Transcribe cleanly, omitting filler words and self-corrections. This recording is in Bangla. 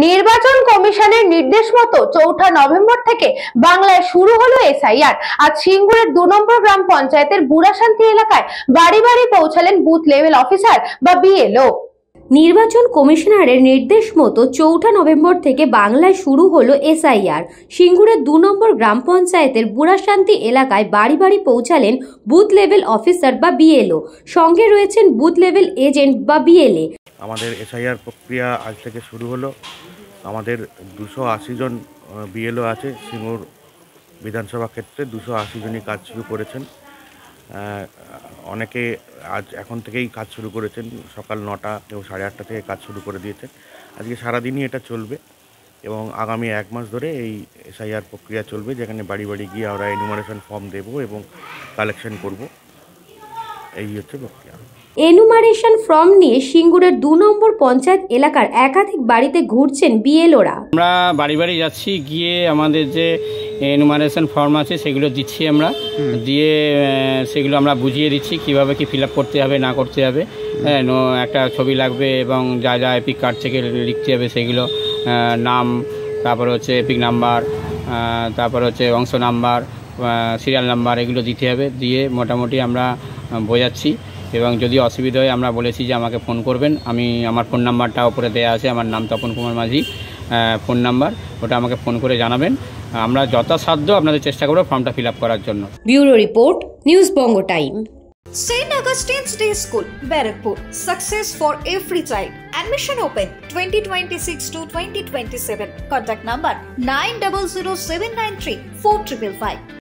নির্বাচন কমিশনের নির্দেশ মতো ৪ঠা নভেম্বর থেকে বাংলায় শুরু হলো এসআইআর। আজ সিঙ্গুরের ২ নম্বর গ্রাম পঞ্চায়েতের বুড়াশান্তি এলাকায় বাড়ি বাড়ি পৌঁছালেন বুথ লেভেল অফিসার বা বিএলও। নির্বাচন কমিশনারের নির্দেশ মতো ৪ঠা নভেম্বর থেকে বাংলায় শুরু হলো এসআইআর। সিঙ্গুরের ২ নম্বর গ্রাম পঞ্চায়েতের বুড়াশান্তি এলাকায় বাড়ি বাড়ি পৌঁছালেন বুথ লেভেল অফিসার বা বিএলও, সঙ্গে রয়েছেন বুথ লেভেল এজেন্ট বা বিএলএ। আমাদের এসআইআর প্রক্রিয়া আজ থেকে শুরু হলো। আমাদের 280 জন বিএলও আছে। সিঙ্গুর বিধানসভা ক্ষেত্রে 280 জনই কাজ শুরু করেছেন। অনেকে আজ এখন থেকেই কাজ শুরু করেছেন, সকাল 9টা কেউ 8:30 থেকে কাজ শুরু করে দিয়েছে। আজকে সারাদিনই এটা চলবে এবং আগামী 1 মাস ধরে এই এসআইআর প্রক্রিয়া চলবে, যেখানে বাড়ি বাড়ি গিয়ে আমরা এনুমারেশন ফর্ম দেব এবং কালেকশন করব। এই হচ্ছে প্রক্রিয়া। এনুমারেশন ফর্ম নিয়ে সিঙ্গুরের 2 নম্বর পঞ্চায়েত এলাকার একাধিক বাড়িতে ঘুরছেন বিএলওরা। আমরা বাড়ি বাড়ি যাচ্ছি, গিয়ে আমাদের যে এনুমারেশন ফর্ম আছে সেগুলো দিচ্ছি আমরা, দিয়ে সেগুলো আমরা বুঝিয়ে দিচ্ছি কিভাবে কি ফিল আপ করতে হবে না করতে হবে। একটা ছবি লাগবে এবং যা যা এপিক কার্ড থেকে লিখতে হবে সেগুলো, নাম, তারপর হচ্ছে এপিক নাম্বার, তারপর হচ্ছে অংশ নাম্বার, সিরিয়াল নাম্বার, এগুলো দিতে হবে। দিয়ে মোটামুটি আমরা বোঝাচ্ছি এবং যদি অসুবিধা হয় আমরা বলেছি যে আমাকে ফোন করবেন। আমার ফোন নাম্বারটা ওপরে দেওয়া আছে, আমার নাম তপন কুমার মাঝি, ফোন নাম্বার, ওটা আমাকে ফোন করে জানাবেন। আমরা যথাসাধ্য আপনাদের চেষ্টা করব ফর্মটা ফিল আপ করার জন্য। Bureau report, news Banga time. St. Augustine's Day School, Barakpur. Success for every child. Admission open 2026 to 2027. Contact number 900793 4555.